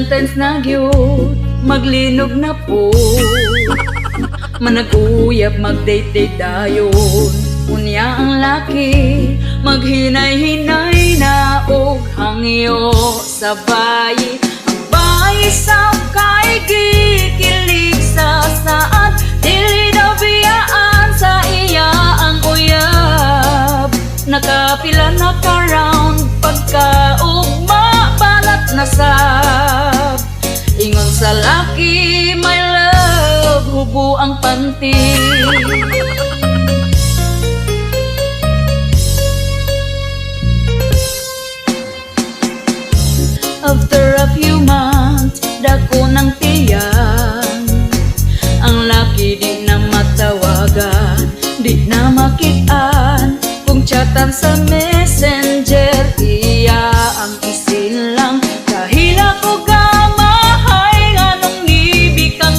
Valentine's na gyud, maglinog na po. Manag-uyab, mag-date-date dayon. Unya ang laki, maghinay-hinay na og hangyo sa bayi. Ang bayi sa kay gikilig sa saan, dili na biyaan sa iya ang uyab. Nakapila na ka-round, pagkaugma balat na sab. Ingon sa laki, my love, hubo ang panty. After a few months, dako ng tiyan. Ang laki di na matawagan, di na makitaan. Kung chatan sa messenger, iya ang isin lang. Dahil ako kamahay, anong ibig kang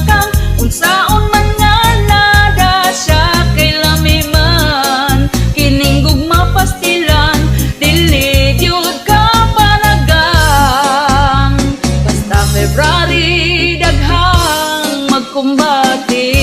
unsaon man nga nada siya kay lamiman. Kining gugma pastilan, dilig yun ka panagang. Basta February, daghang magkumbati.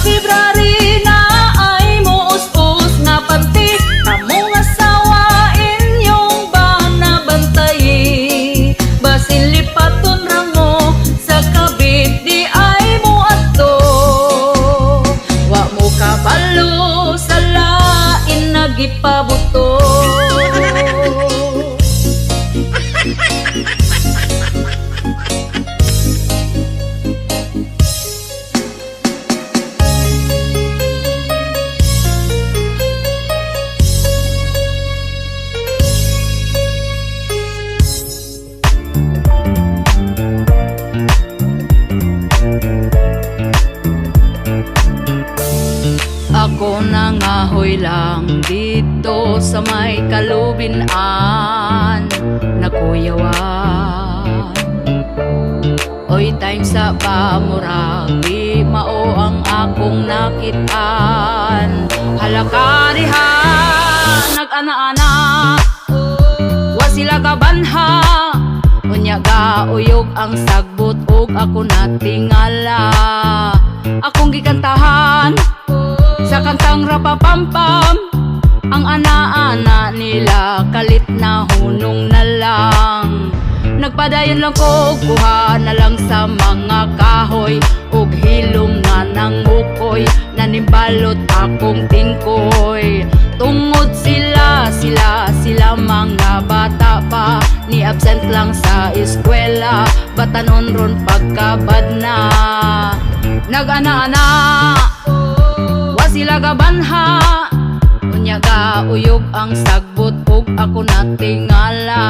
February na ay muus-us na panti, among asawa inyong ba nabantayi? Basin lipaton ramo sa kabit, di ay mo ato. Wa mo kabalo sa lain nagipabuto. Ako nangahoy lang dito sa may kalubinan na kuyawan. Oy time sa pamuragi, mao ang akong nakitaan. Halaka diha, nag-ana-ana, wa sila kabanha. Unya gauyog ang sagbot ug ako natingala. Akong gikantahan sa kantang rapapampam, ang ana-ana nila kalit na hunong na lang. Nagpadayon lang ko, kuha na lang sa mga kahoy ug hilom nga ng ukoy, nanimbalot akong tingkoy. Tungod sila mga bata pa, ni absent lang sa eskwela, batanon ron pagkabad na. Nag-ana-ana, sila gabanha, unya gauyog ang sagbot ug ako natingala.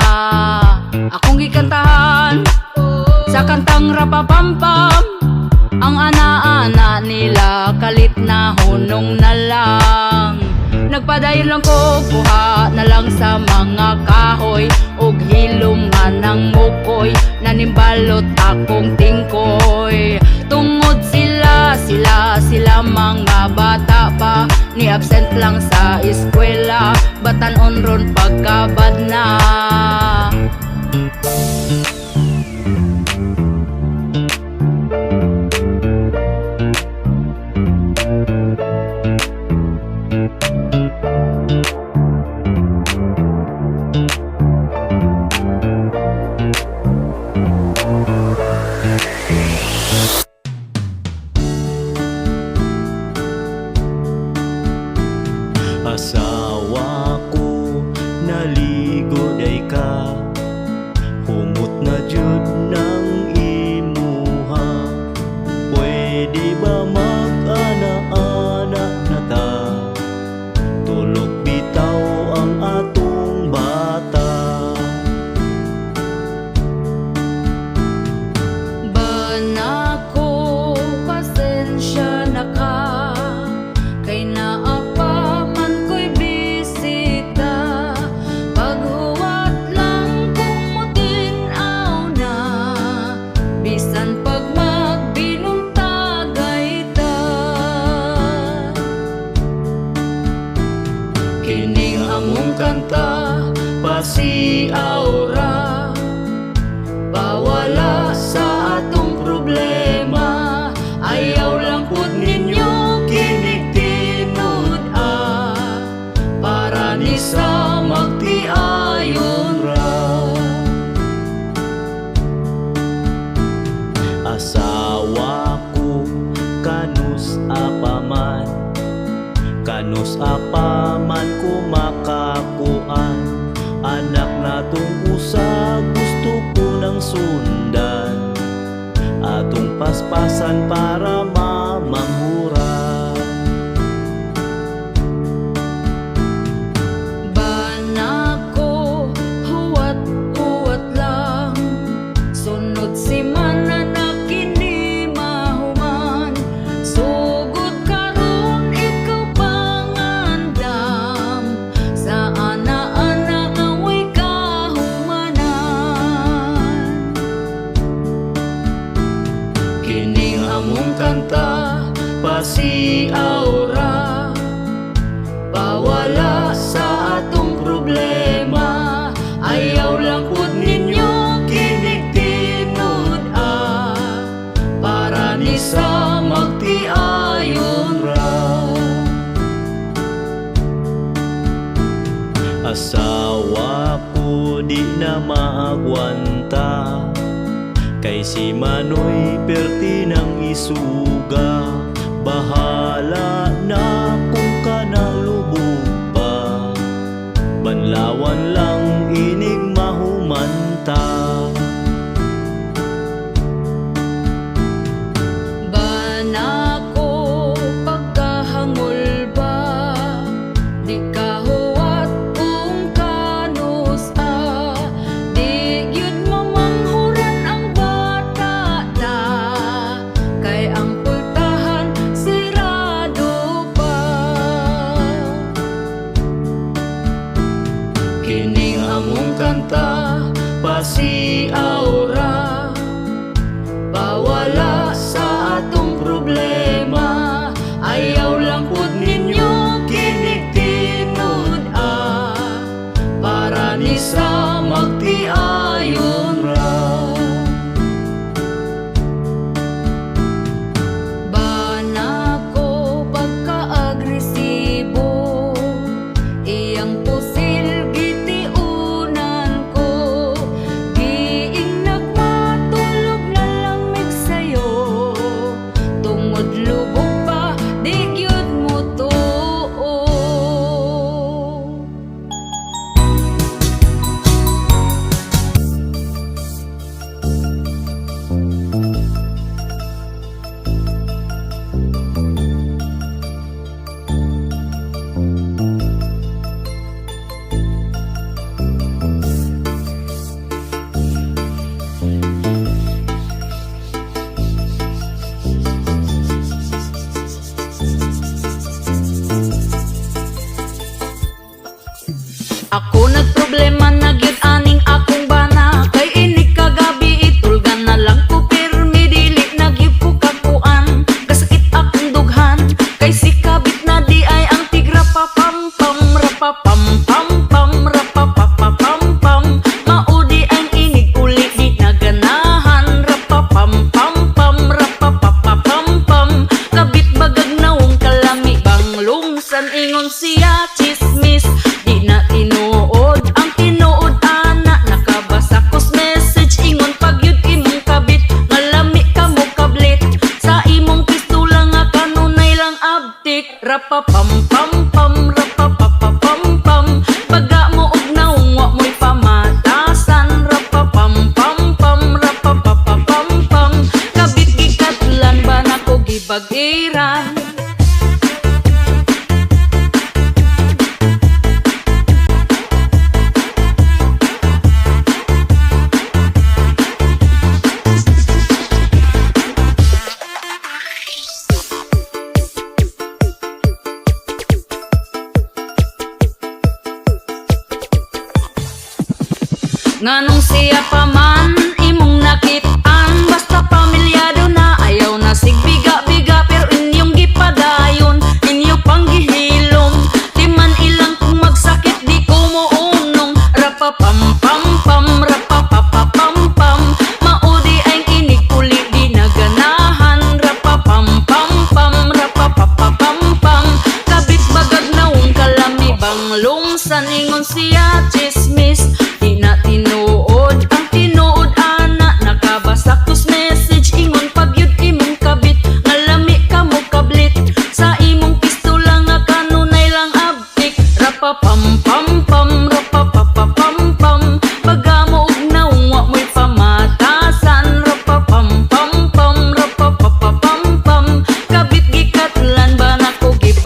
Akong gikantahan sa kantang rapapampam, ang ana-ana nila kalit na hunong na lang. Nagpadayon lang ko, kuha na lang sa mga kahoy ug hilom nga ng mukoy, nanimbalot akong tingkoy. Tungod sila mga bata pa, ni absent lang sa eskwela, batanon ron pagkabad na. Asawa ko, naligo day ka, humot na jud ng imuha. Pwede ba mag-ana-ana na ta? Tulog bitaw ang atong bata. Banako, pasensya na ka, kay naapa man ko'y bisita. Paghuwat lang kung mutinaw na, pamatasan para mamamura. Banako, huwat-huwat lang, sunod si mananak kini mahuman. Sugod karon ikaw pangandam, sa ana-ana away kahumanan. Kining among kanta pasiaura, pawala sa atong problema. Ayaw lang pud ninyo kinig tinud para ni sa magtiayon ra. Asawa ko di na maagwanta, kay si Manoy perti ng isuga. Bahala na kung kanang lubog pa, banlawan lang inig mahumanta. Banako, pagkahangol ba, di ka huwat kung kanus di yun mamanghuran ang bata da, kay ang pultahan sirado pa. Kining among kanta pasiaura, pawala sa atong problema. Ayaw lang pud ninyo kinig tinud para ni sa magtiayon ra. Banako, pagka-agresibo, iyang pusil gitiunan ko. Giing nagmatulog na lamig sa'yo, tungod lubog pa, di gyud mo tuo. Ako nagproblema na gyud aning akong bana, kay inig kagabi itulgan na lang ko pirmi dili na gyud ko kakuan. Kasakit akong dughan, kay si kabit na di ay ang tigra pa pam pam rapa pam pam pam rapa pa pa pam pam. Maudi ang inig uli di naganahan rapa pam pam pam rapa pa pa pam pam. Kabit bagag nawong kalami bang lumsan ingon siya chismis. Di na tinuod ang tinuod ana, nakabasa kos message ingon pagyud imong kabit nga lami ka mo kablit. Sa imong pistola nga kanunay lang abtik rapa pam pam pam rapa pa pa pam pam. Baga mo og naong wa mo'y pamatasan rapa pam pam pam rapa pa pa pam pam. Kabit gikatlan ba nako gibag-iran. Nganong siya pa man imong nakit-an, basta pamilyado na ayaw na sigbiga-biga, pero inyong gipadayon inyo pang gihilom. Di man ilang kung magsakit di ko mounong rapa pam pam pam rapa pa pa pam pam. Maudi ang inig uli di naganahan rapa pam pam pam rapa pa pa pam pam. Kabit bagag naong kalami bang lumsan ingon siya chismis. Di na tinuod ang tinuod ana, nakabasa kos message ingon pagyud imong kabit nga lami ka mo kablit. Sa imong pistola nga kanunay lang abtik rapa pam pam pam rapa pa pa pam pam. Baga mo og naong wa mo'y pamatasan rapa pam pam pam rapa pa pa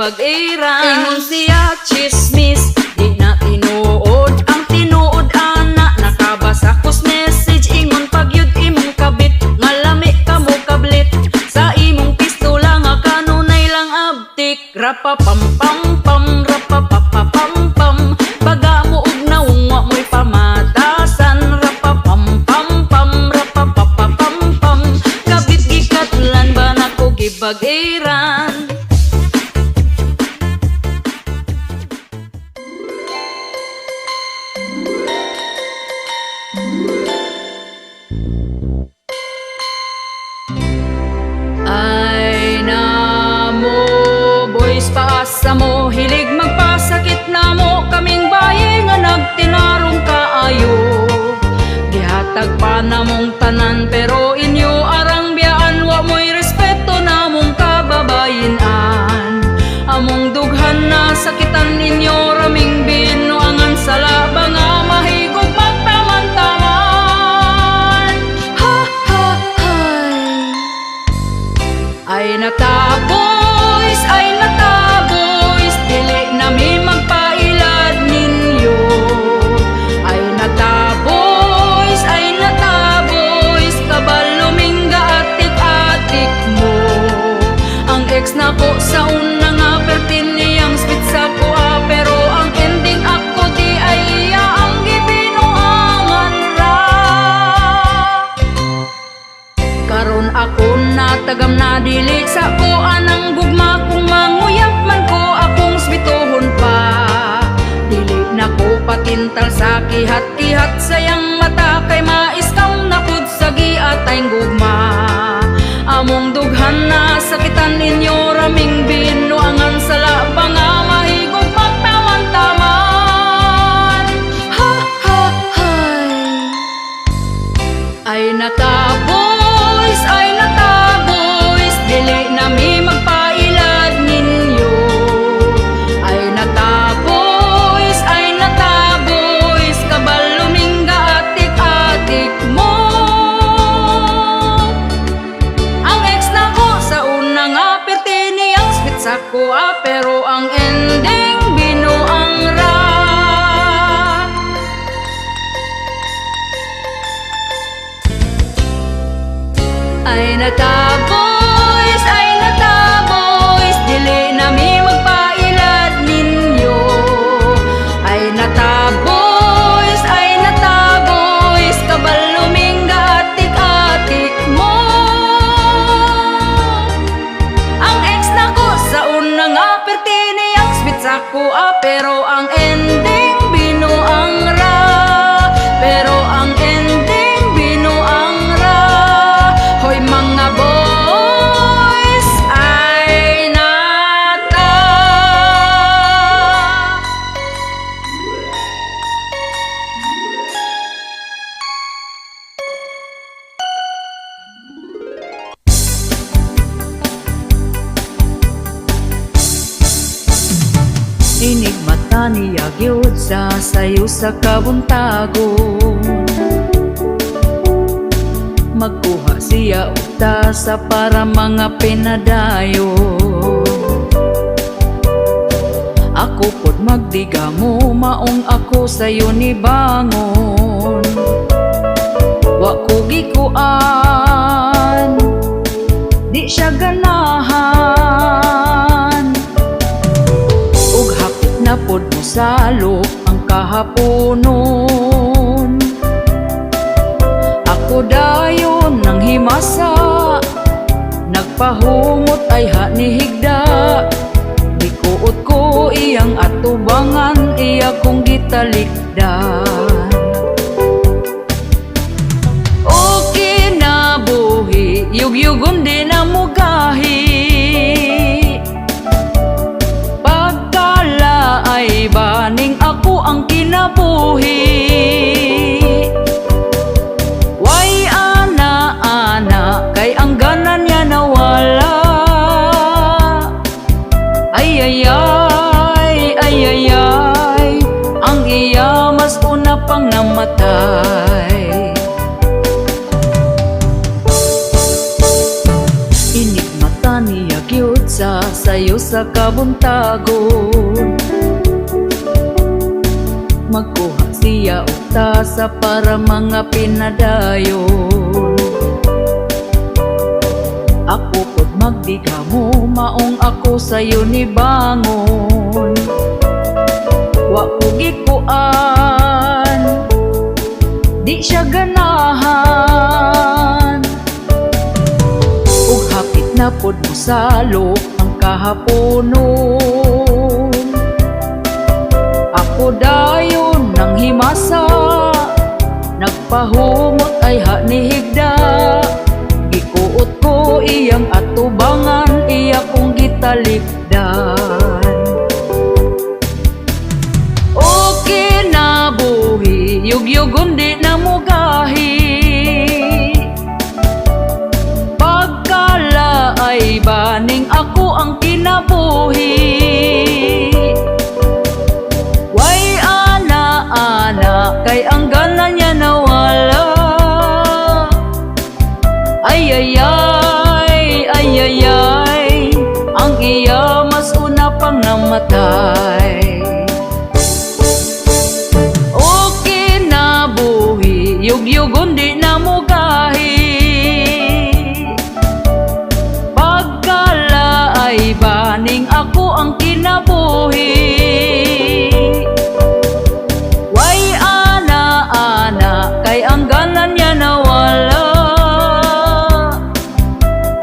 gibag-iran. Ingon siya chismis, di na tinuod. Ang tinuod ana, nakabasa kus message. Ingon pagyud imong kabit, nga lami ka mo kablit. Sa imong pistola nga kanunay lang abtik. Rapapam-pam-pam, rapapapapam-pam. Baga mo og naungwa mo'y pamatasan. Rapapam-pam-pam, rapapapapam-pam. Kabit gikatlan ba na ko gibag-iran. Ay na mo, boys paasa mo, hilig magpasakit na mo. Kaming baye nga nagtinarong kaayo. Gihatag pa na mong tanan pero inyo arang biyaan. Wa mo'y respeto na mong kababayinan. Among dughan na sakitan inyo raming binuangan sa labang nga mahigog magtaman-taman. Ha ha hay. Ay nataboys, dili na mi magpailad ninyo. Ay nataboys, kabalumingga atik-atik mo. Ang ex na ko sa una nga pertin niyang spit sa kuha. Pero ang ending ako di ay iya ang gibinuangan ra. Karon ako natagam na dili sa ko anang gugma. Kung manguyap man ko akong smitohon pa. Dili na ko patintal sa kihat-kihat sayang mata. Kay maiskaw na pud sa giatay gugma. Among dughan na sakitan ninyo raming binuangan sa labang nga mahigog magtaman-taman. Ha ha hay. Ay nataboys, dili na mi magpailad ninyo. Ay nataboys, kabalumingga atik-atik mo. Ang ex na ko sa una nga perti niyang spit sa kuha. Pero ang ending binuang ra. Ay nataboys, dili na mi magpailad ninyo. Ay nataboys, kabalumingga atik-atik mo. Ang ex na ko sa una nga perti niyang spit sa kuha. Pero ang ending binuang ra. Pero ang ending binuang ra. Hoy mga boys, ay nata. Inig mata niya gyud sa sayo sa kabuntagon. Magkuha siya utasa para mga pinadayo. Ako pod magdiga mo, maong ako sayo ni bangon. Wa ko gikuan, di siya ganahan. Ug hapit na pod mo salok ang kahaponon. Ako dayon nang himasa, nagpahumot ay hanihigda. Dikuot ko iyang atubangan, iya kong gitalikdan. O kinabuhi, yugyugon din ang mugahi. Pagkala ay baning ako ang kinabuhi. Kay ang ganan niya nawala. Ay ay ay, ay ay ay, ang iya mas una pang namatay. isa sa'yo sa kabuntagon. Magkuha siya og tasa para mga pinadayon. Ako pod magdiga mo, maong ako sa'yo ni bangon. Wa ko gikuan, di siya ganahan. Ug hapit na pod mo salok ang kahaponon. Ako dayon nang himasa, nagpahumot ay ha ni higda. Gikuot ko iyang atubangan, iya kong gitalipdan. Okay na buhi, yugyugon di na mugahi. Pagkala ay baning ako ang kinabuhi. Way ana-ana, kay ang gana niya nawala. Ay ay ay, ay ay ay, ang iya mas una pang namatay. Okay na buhi, yugyugon di na mugahi. Pagkala ay baning ako ang kinabuhi. Way ana-ana, kay ang ganan niya nawala.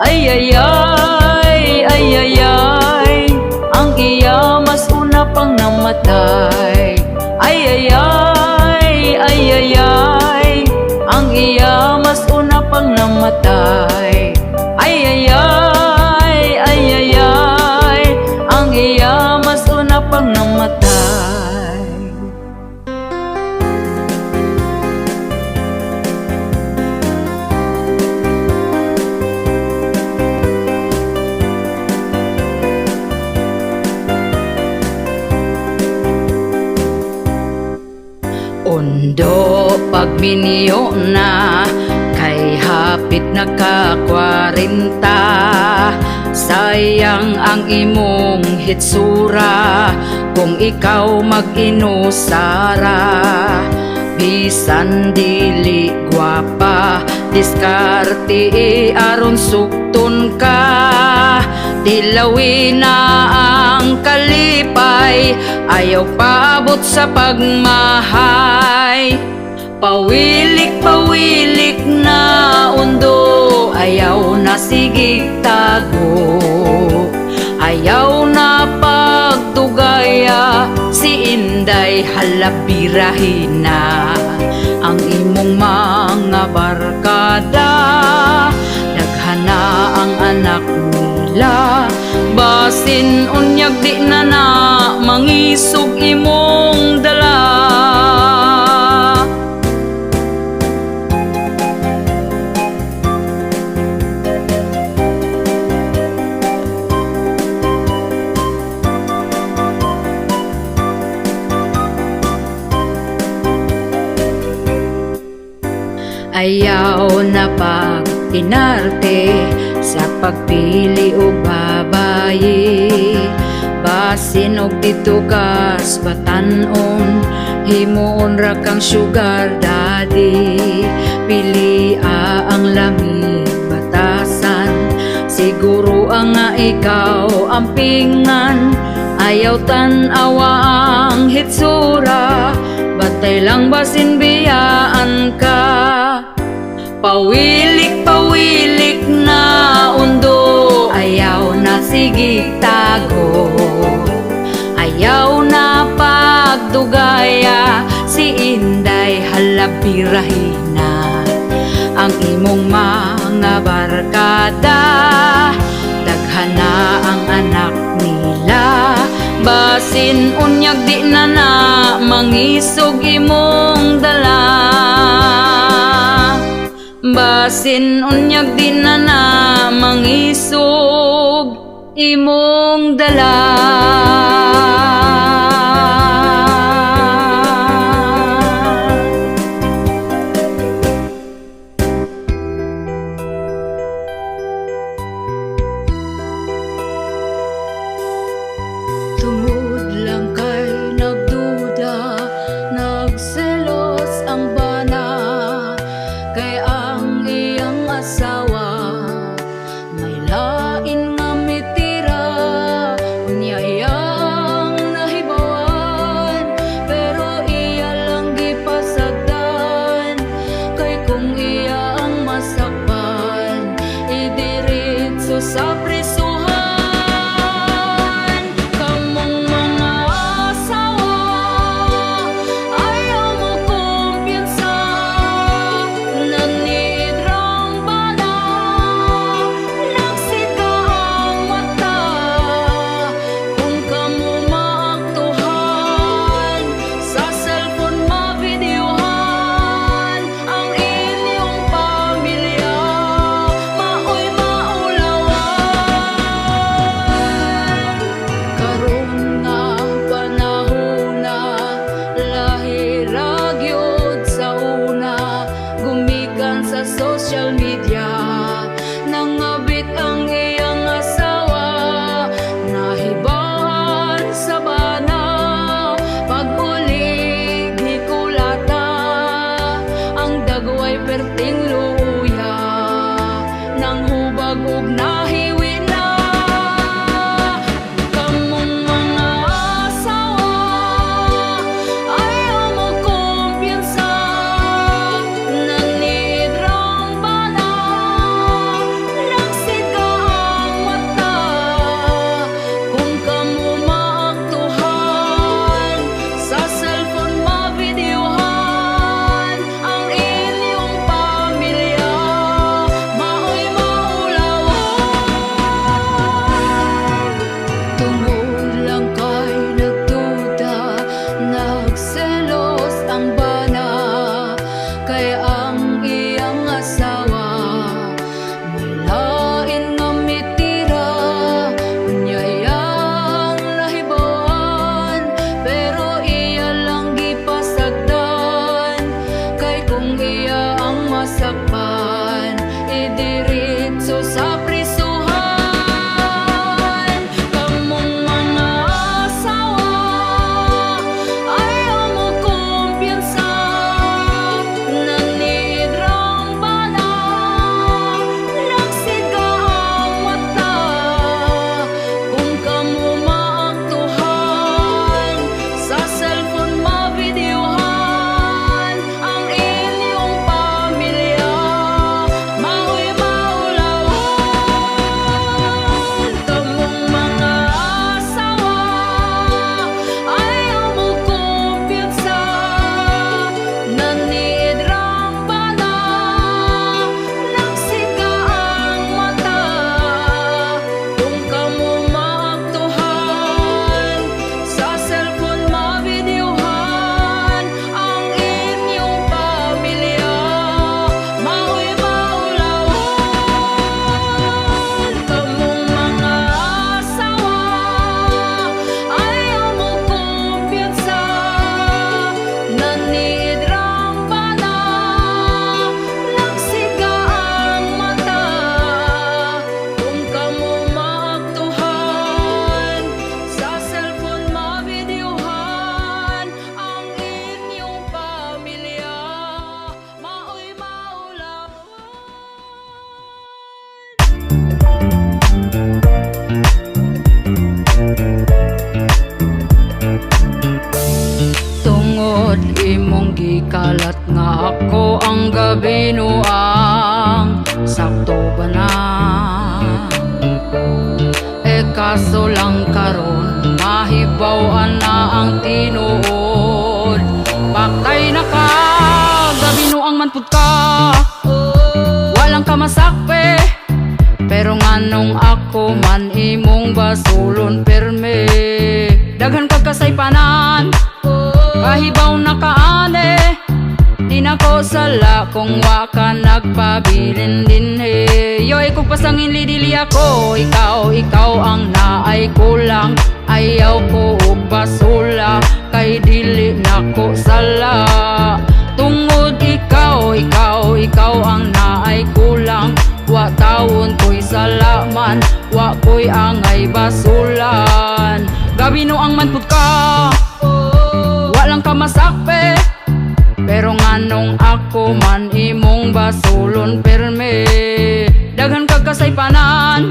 Ay ay ay, ay ay ay, ang iya mas una pang namatay. Ay ay ay, ay ay ay, ang iya mas una pang namatay. Ay ay ay, ay ay ay, ang iya mas una pang namatay. Ondo pagminiyo na, kay hapit na ka 40. Sayang ang imong hitsura, kung ikaw mag-inusara. Bisan dili gwapa, diskarte aron sukton ka. Dilawin na ang kalipay, ayaw paabot sa pagmahay. Pawilik-pawilik na undo, ayaw na sigig tago. Ayaw na pagtugaya, si Inday halabirahin na. Ang imong mga barkada, daghana ang anak nila. Basin unyag di na na, mangisog imong dala. Ayaw na pag-inarte sa pagpili o babayi. Basin og dito kas batanon, himuon ra kang sugar daddy. Pili ang lamig batasan, siguro ang nga ikaw ang pingan. Ayaw tan-awa ang hitsura, batay lang basin biyaan ka. Pawilik-pawilik na undo, ayaw na sigig tago. Ayaw na pagdugaya, si Inday halabirahin na. Ang imong mga barkada, daghana ang anak nila. Basin unyag di na na, mangisog imong dala. Basin unyag di na na, mangisog imong dala. Kaso lang karon mahibaw na ang tinuod. Paktay na ka, gabinuang man pud ka. Walang ka masakpe, pero nganong ako man imong basulon perme. Daghan kag kasaypanan, kahibaw na kaane. Di na ko sala kung wa ka nagpabilin din he. Yo, kung pasangin lidili ako, ikaw ang naay kulang. Ayaw ko og basula, kay dili na ko sala. Tungod ikaw ang naay kulang. Wa tawon ko'y salaman, wa ko'y angay basulan. Gabi no ang manpud ka, walang ka masakpe, pero nganong ako man imong basulon perme. Daghan kag kasaypanan,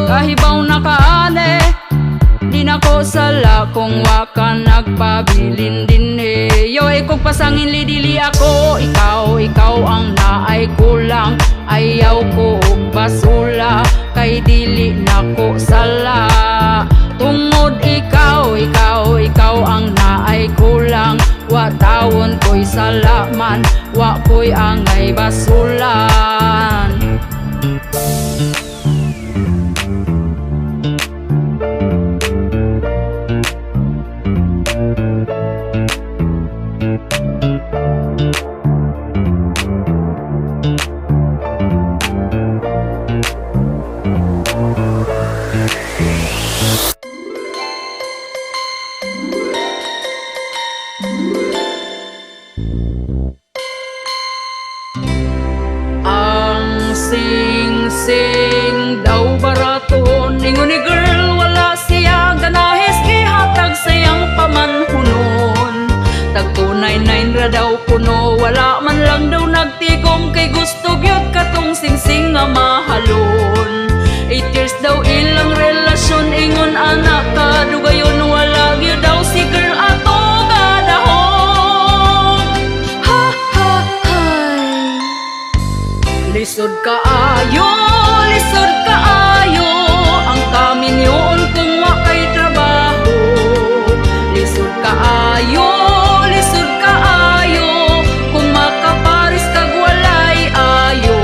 kahibaw na kaane. Di na ko sala kung wa ka nagpabilin din he. Yo, kung pasangin lidili ako, ikaw ang naay kulang. Ayaw ko og basula, kay dili na ko sala. Tungod ikaw ang naay kulang. Wa tawon ko'y salaman, wa ko'y angay basulan. Ang sing-sing daw barato, ningon ni girl wala siya ganahes, gihatag sayang pamanhunon. Tagtunay 9 ra daw puno, wala man lang daw nagtigom, kay gusto gyud katong sing-sing nga mahalon. 8 years daw ilang relasyon, ingon anak ka dugayon, wala gyud daw si girl ato gadahon. Ha ha hay, lisod kaayo ang kaminyon kung wa kay trabaho. Lisod kaayo kung makaparis kag walay ayo.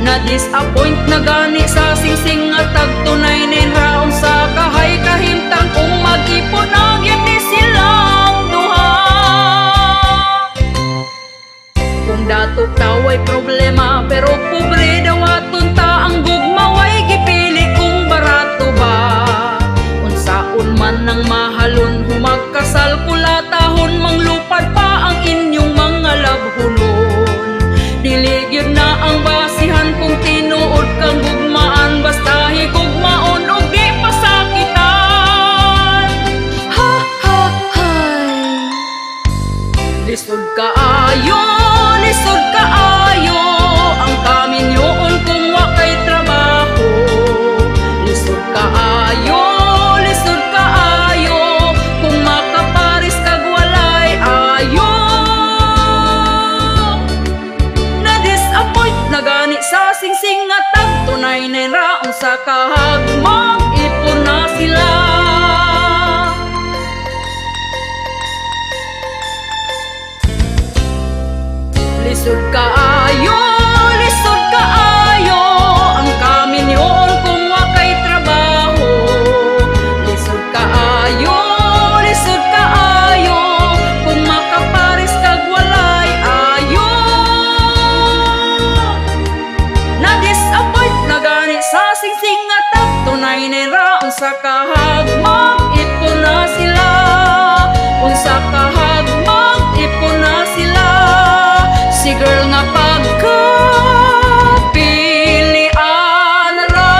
Na-disappoint na gani sa sing-sing nga tagtunay nin raon sa kahay kahimtang kung mag-ipon na gyud ni silang duha. Kung dato taway problema, pero pobre daw aton ta ang gugma, way gipili kung barato ba. Unsaon man ang mahalon, humagkasal kulatahon, manglupad pa ang inyong mga labhunon. Dili gyud na ang basihan kung tinuod kang gugmaan, basta higugmaon og di pasakitan. Ha ha hay, lisod kaayo ang kaminyoon kung wa kay trabaho. Lisod kaayo kung makaparis kag walay ayo. Na-disappoint na gani sa sing-sing nga tagtunay na raon sa kahag, mag-ipon na sila. Lisod kaayo ang kaminyon kung wa kay trabaho. Lisod kaayo kung makaparis kag walay ayo. Na-disappoint na gani sa sing-sing nga tagtunay na raon sa kahag, mag-ipon na sila. Unsa kahag, mag-ipon na sila. Si girl nga pagkapilian ra.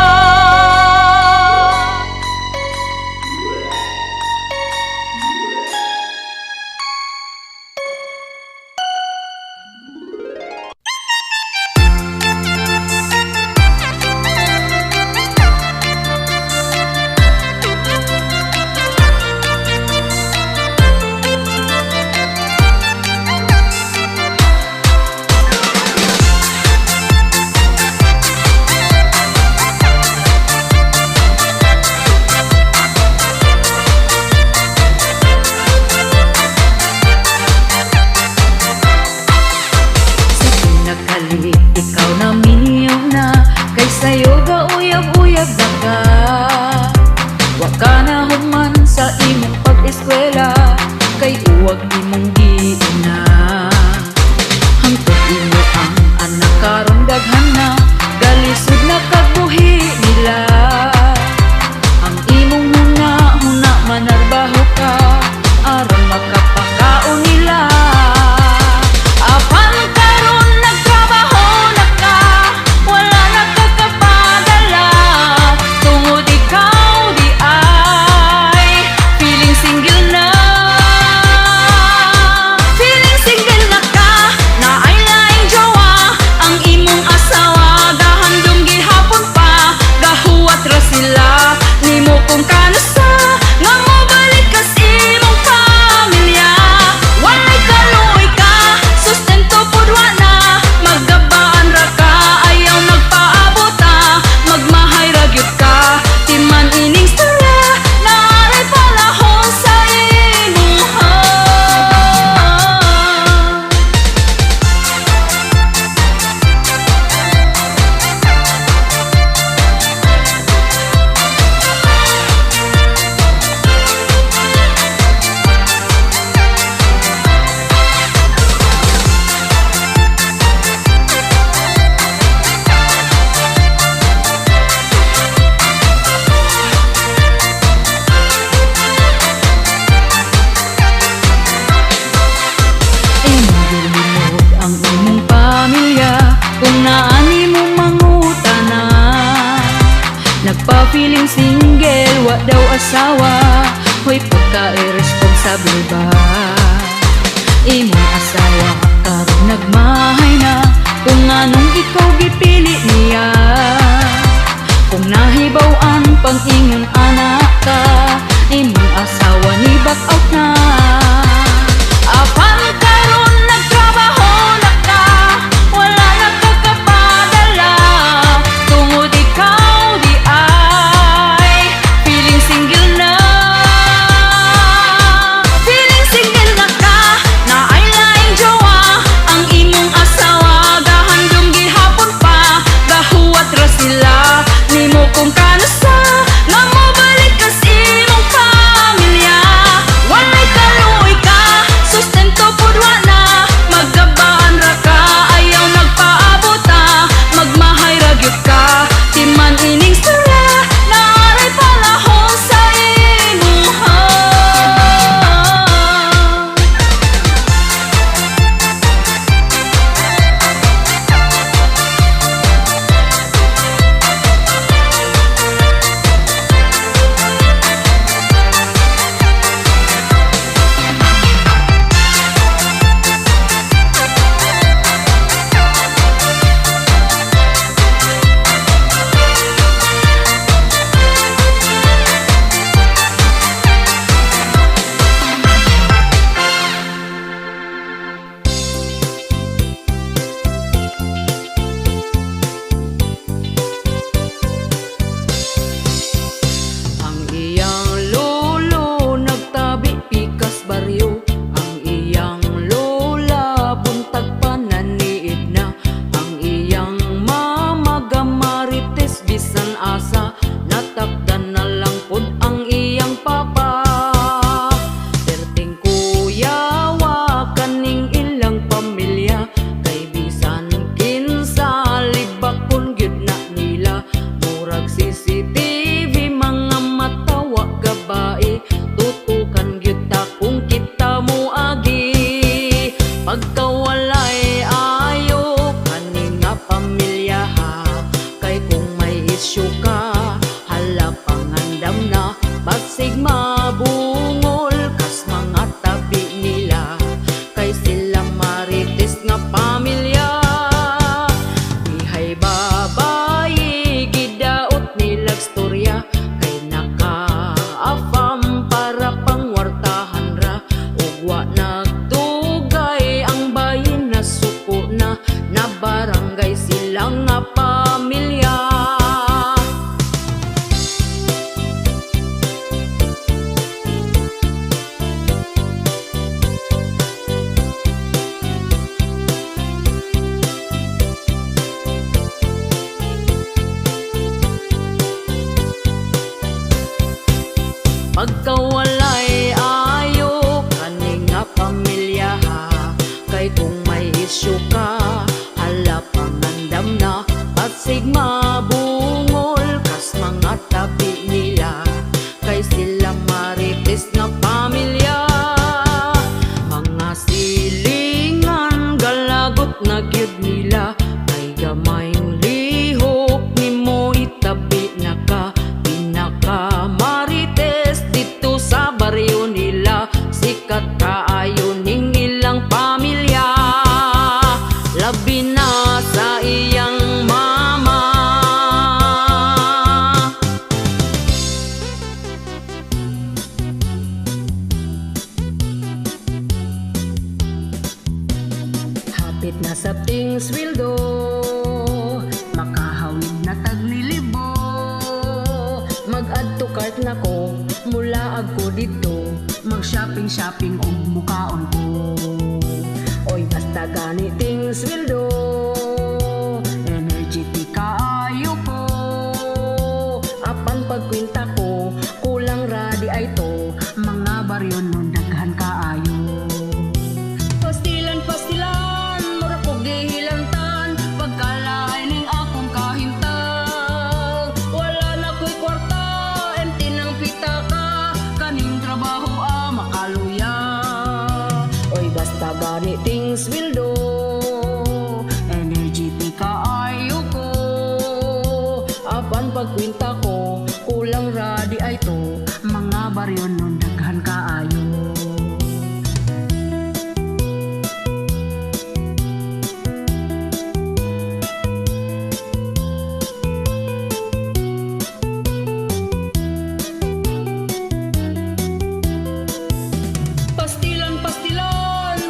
feeling single, wa daw asawa. Hoy, pagka-irresponsible ba? Imong asawa karon nagmahay na, kung anong ikaw gipili niya. Kung nahibaw-an pang ingon anak ka, imong asawa ni back out na. Apan karon nagtrabaho na ka, wala na kakapadala, tungod ikaw di ay feeling single na. Feeling single na ka, na ay laing jowa, ang imong asawa gahandom gihapon pa, gahuwat ra sila nimo kung kanusa, nga mobalik ka sa imong pamilya. Walay kaluoy ka, sustento pudwa na, magabaan ra ka, ayaw nagpaabota, magmahay ra gyud ka, timan ining sura, naaray palahon sa imuha. Ang iyang lolo nagtabi pikas baryo, ang iyang lola buntag pananiid na, ang iyang mama gamarites bisan asa, natakdan na lang pud ang iyang papa. Perting kuya wa kaning ilang pamilya, kay bisan kinsa libakon gyud na nila, murag CCTV mga matawa gabae, tutukan gyud ta kung kita mo agi. Pagkawalay ayo kaning nga pamilya ha, kay kung may issue ka, hala pangandam na, basig mabungol kas mga tabi nila, kay sila marites nga pamilya. Ihay babayi gidaot nilag storya, kay naka-afam para pangwartahan ra, ug wa nagtugay ang bayin na suko na, na barangay silang nga pamilya. Pagkawalay ayo kaning nga pamilya ha, kay kung may issue ka, hala pangandam na, basig mabungol kas mga tabi nila, kay sila marites nga pamilya. Mga silingan galagot na gyud nila, kay gamayng lihok nimo itabi na ka, pinaka marites dito sa baryo nila, sikat kaayo ning ilang pamilya, labi na sa iyang mama. Hapit na sa ting sweldo, makahawid na taglilibo, mag-add to cart na ko, mula agko dito, mag-shopping og mukaon ko. Oy basta ganiting sweldo, energetic kaayo ko, apan pagkwinta ko, kulang ra di ay to, mga baryo nun daghan kaayo. Pastilan, mura kog gihilantan, pagkalain ning akong kahintang, wala na ko'y kwarta, empty ng pitaka, kaning trabaho makaluya. Oy basta ganiting sweldo, energetic kaayo ko, apan pagkwinta ko, ra di ay to, mga baryo nun daghan kaayo. Pastilan,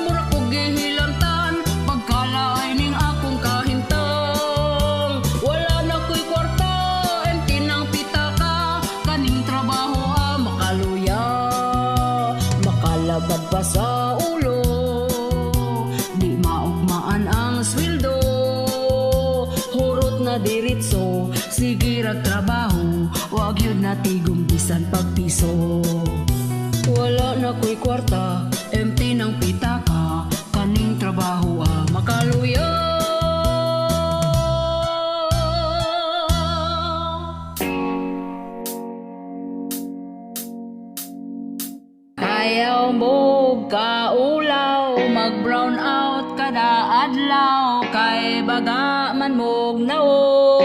mura ko gihilantan, pagkalaay ning akong kahintang. Wala na ko'y kwarta, empty ng pitaka, kaning trabaho makaluya, makalabad pa sa ulo, di maugmaan ang sweldo, hurot na diritso, sige rag trabaho, wag yun na tigong bisan pagpiso. Wala na ko'y kwarta, empty ng pitaka, kaning trabaho makaluya. Ayaw mo kaulaw, mag-brown out kada adlaw, kay baga man mog naon.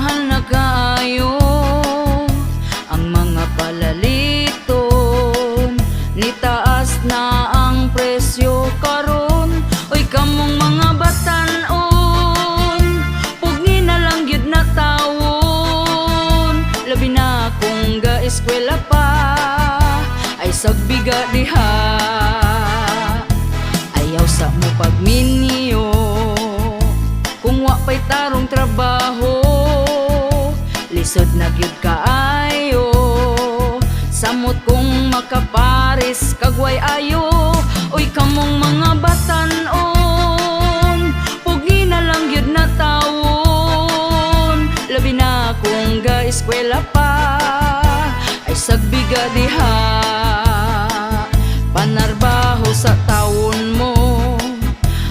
mahal na kaayo ang mga palaliton, nitaas na ang presyo karon. Oy kamong mga batan-on, pugni na lang gyud na tawon. Labi na kung ga-eskwela pa, ay sagbiga diha. Ayaw sa mo pagminyo, kung wa pa'y tarong trabaho, lisod na gyud kaayo. Samot kung makaparis kagway ayo. Oy kamong mga batan-on, pugni na lang gyud na tawon. Labi na kung ga-eskwela pa, ay sagbiga diha. Panarbaho sa tawon mo,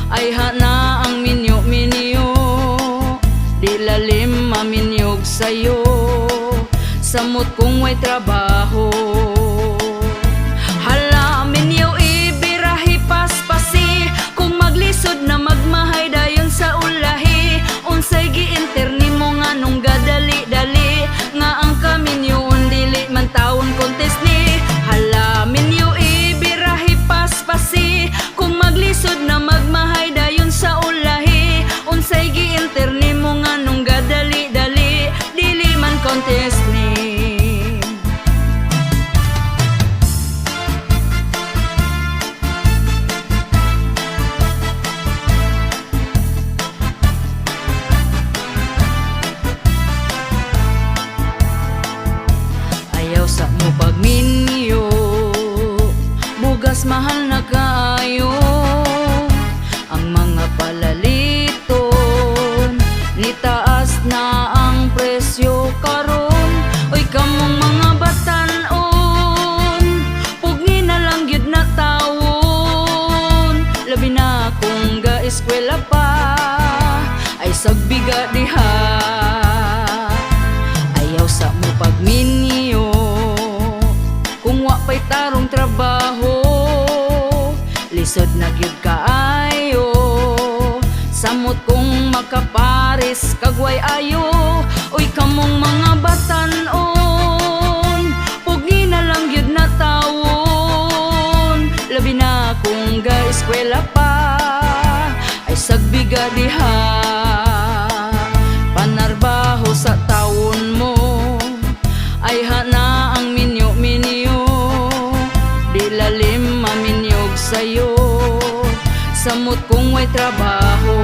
ay hana ang minyo-minyo. Di lalim maminyog sa'yo, samot kung way trabaho. Hala minyo ibirahi paspasi, kung maglisod na magmahay dayon sa ulahi. Unsay giinterni mo nga nung gadali-dali, nga ang kaminyoon dili man taon contest ni. Hala minyo ibirahi paspasi, kung maglisod na magmahay dayon sa ulahi. Unsay giinterni mo nga nung gadali-dali, dili man contest ni. Ayaw sa mo pagminyo, bugas mahal na kaayo ang mga palaliton, nitaas na ang presyo karon. Oy kamong mga batan-on, pugni na lang gyud na tawon. Labi na kung ga-eskwela pa, ay sagbiga diha. Ayaw sa mo pagminyo, kung wa pa'y tarong trabaho, lisod na gyud kaayo. Samot kung makaparis kagway ayo. Oy kamong mga batan-on, pugni na lang gyud na tawon. Labi na kung ga-eskwela pa, ay sagbiga diha. Panarbaho sa tawon mo, ay hana ang minyo-minyo. Di lalim maminyog sa'yo, samot kung way trabaho.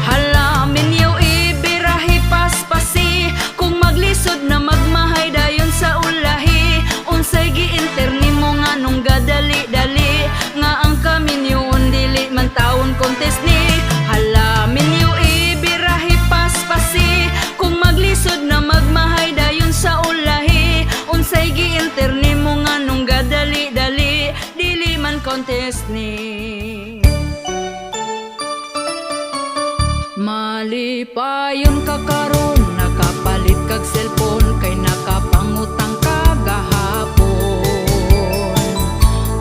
Hala minyo ibirahi paspasi, kung maglisod na magmahay dayon sa ulahi. Unsay giinterni mo nga nung gadali-dali, nga ang kaminyoon dili man taon contest ni. Hala minyo ibirahi paspasi, kung maglisod na magmahay dayon sa ulahi. Unsay giinterni mo nga nung gadali-dali, dili man contest ni. Malipayon ka karon, nakapalit kag cellphone, kay nakapangutang ka gahapon.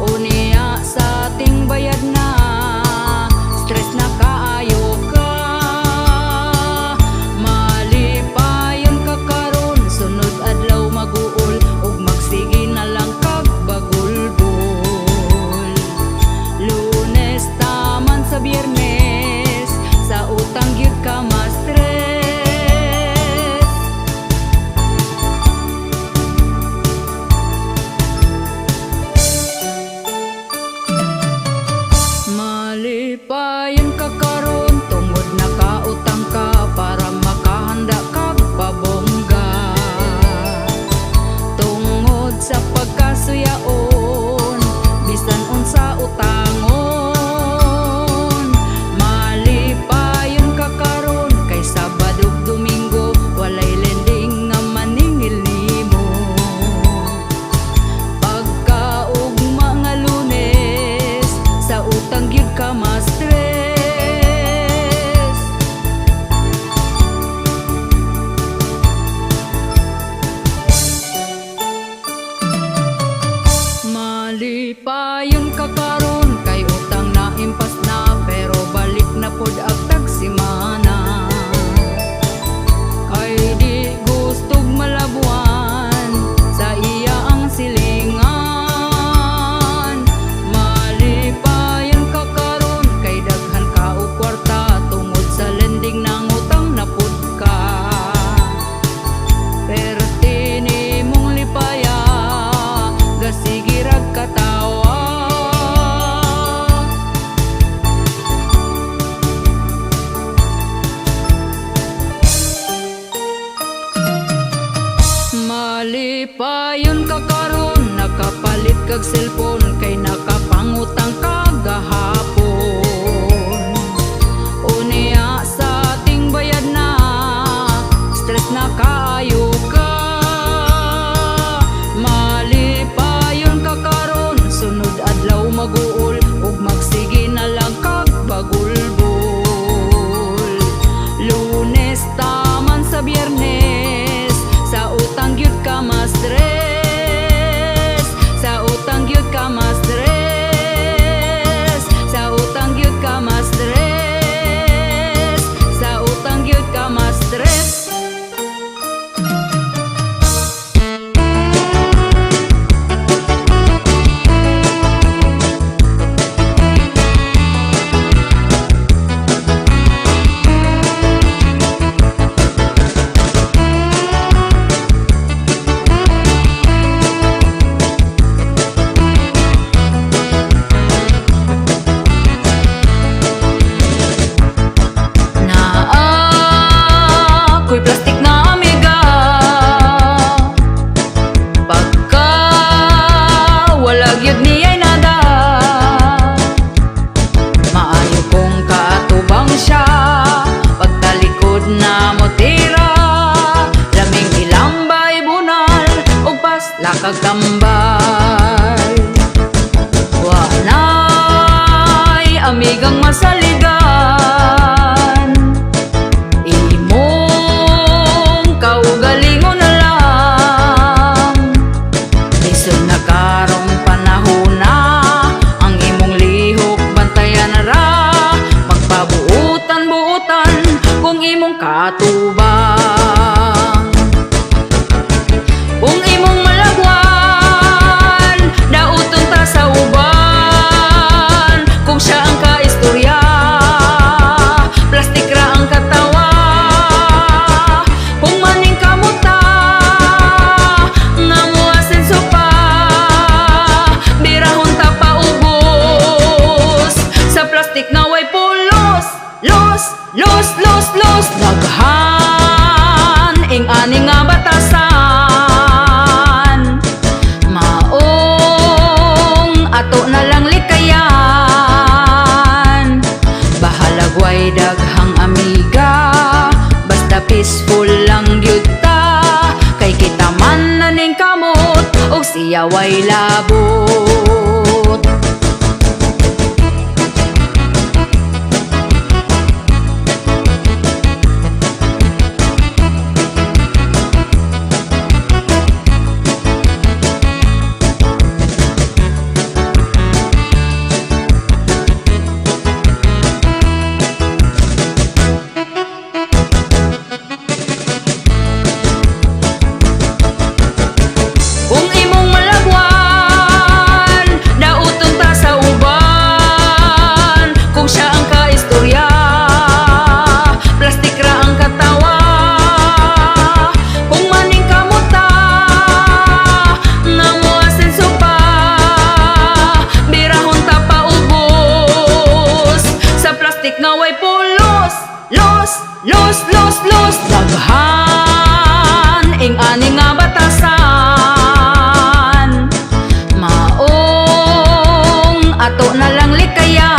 Unya sa ating bayad na, stress na kaayo ka. Malipayon ka karon, sunod adlaw mag-uol, ug magsige na lang kag bagulbol. Lunes taman sa Biyernes, sa utang gyud ka ma-stress. Malipayon ka karon, nakapalit kag cellphone, kay nakapangutang ka gahapon. Unya sa ating bayad na, stress na kaayo ka. Malipayon ka karon, sunod adlaw maguol, ug magsige na lang kag bagulbol. Lunes taman sa Biyernes, sa utang gyud ka ma-stress, sa utang gyud ka ma-stress, sa utang gyud ka ma-stress, sa utang gyud ka ma-stress. Ako'y plastic na amiga, pagka wala gyud niya'y nada. Maayo kong katubang siya, pagtalikod na mo tira. Laming ilambay bunal, ug pas lakag tambal. Wanay amigang masaligan, kaugalingon na lang. Lisod na karong panahon na, ang imong lihok bantayan na ra. Magpabuutan-buutan kung imong katubang. Kung imong malagwan, dauton ta sa uban. Kung siya ang kaistorya, plastik ra ang katawa. Plastik na way pulos, los, daghan ing ani nga batasan. Maong ato na lang likayan, bahalag way daghang amiga, basta peaceful lang gyud ta. Kay kita man na ning kamot, ug siya way labot. Kung imong malagwan, dauton ta sa uban. Kung siya ang kaistorya, plastik ra ang katawa. Kung maning kamuta, nga mo asenso pa, birahon ta pa ubos. Sa plastik nga way pulos, los, daghan ing ani nga batasan. Maong ato na lang likayan,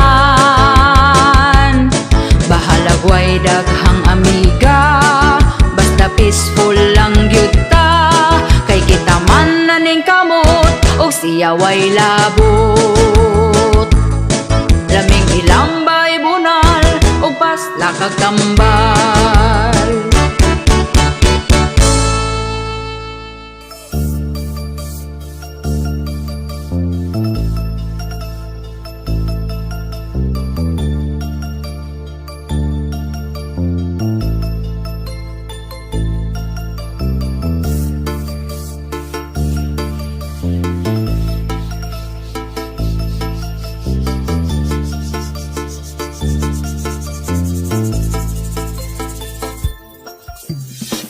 bahalag way daghang amiga, basta peaceful lang gyud ta. Kay kita man na ning kamot, ug siya way labot. Laming ilambay bunal, ug pas lakag tambal.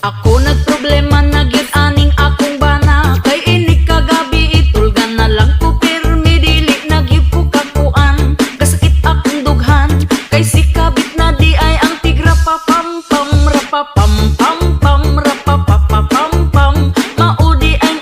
Ako nagproblema na gyud aning akong bana, kay inig kagabi itulgan na lang ko pirmi, dili na gyud ko kakuan. Kasakit akong dughan, kay si kabit na di ay ang tigra pa pam pam ra pa pam pam pam ra pa pam pam. Maudi ang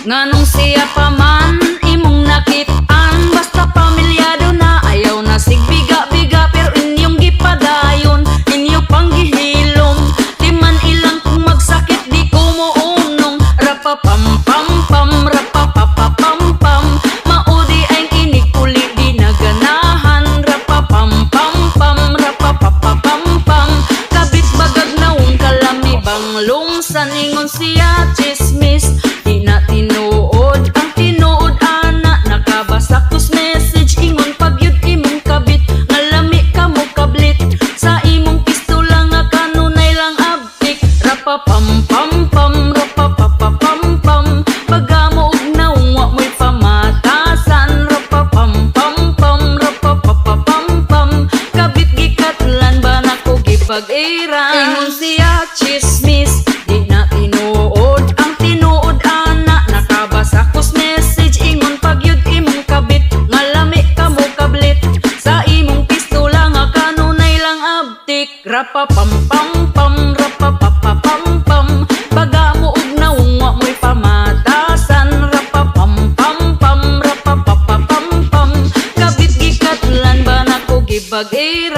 Nganong siya pa man imong nakitaan, basta pamilyado na ayaw na sigbiga-biga, pero inyong gipadayon, inyo pang gihilom, di man ilang kung magsakit di ko mounong. Rapapam-pam-pam, rapapapapam-pam, maudi ay kinig uli di naganahan. Rapapam-pam-pam, rapapapapam-pam, kabit bagag naong kalami banglong, saningon siya chismis, di na tinuod ang tinuod ana, nakabasa kus message ingon pagyud imong kabit, ngalami ka mo kablit, sa imong pistola nga kanunay lang abtik. Rapapam-pam-pam, rapapapapam-pam, baga mo og naong wa mo'y pamatasan. Rapapam-pam-pam, rapapapapam-pam, kabit gikatlan ba nako gipag-iran. Ingon siya chismis, di na tinuod ang tinuod ana, nakabasa kus message ingon pagyud imong kabit, ngalami ka mo kablit, sa imong pistola nga kanunay lang abtik. Rapapam-pam-pam, rapapapapam-pam, baga mo og naong wa mo'y pamatasan. Rapapam-pam-pam, rapapapapam-pam, kabit gikatlan ba nako gibag-ira.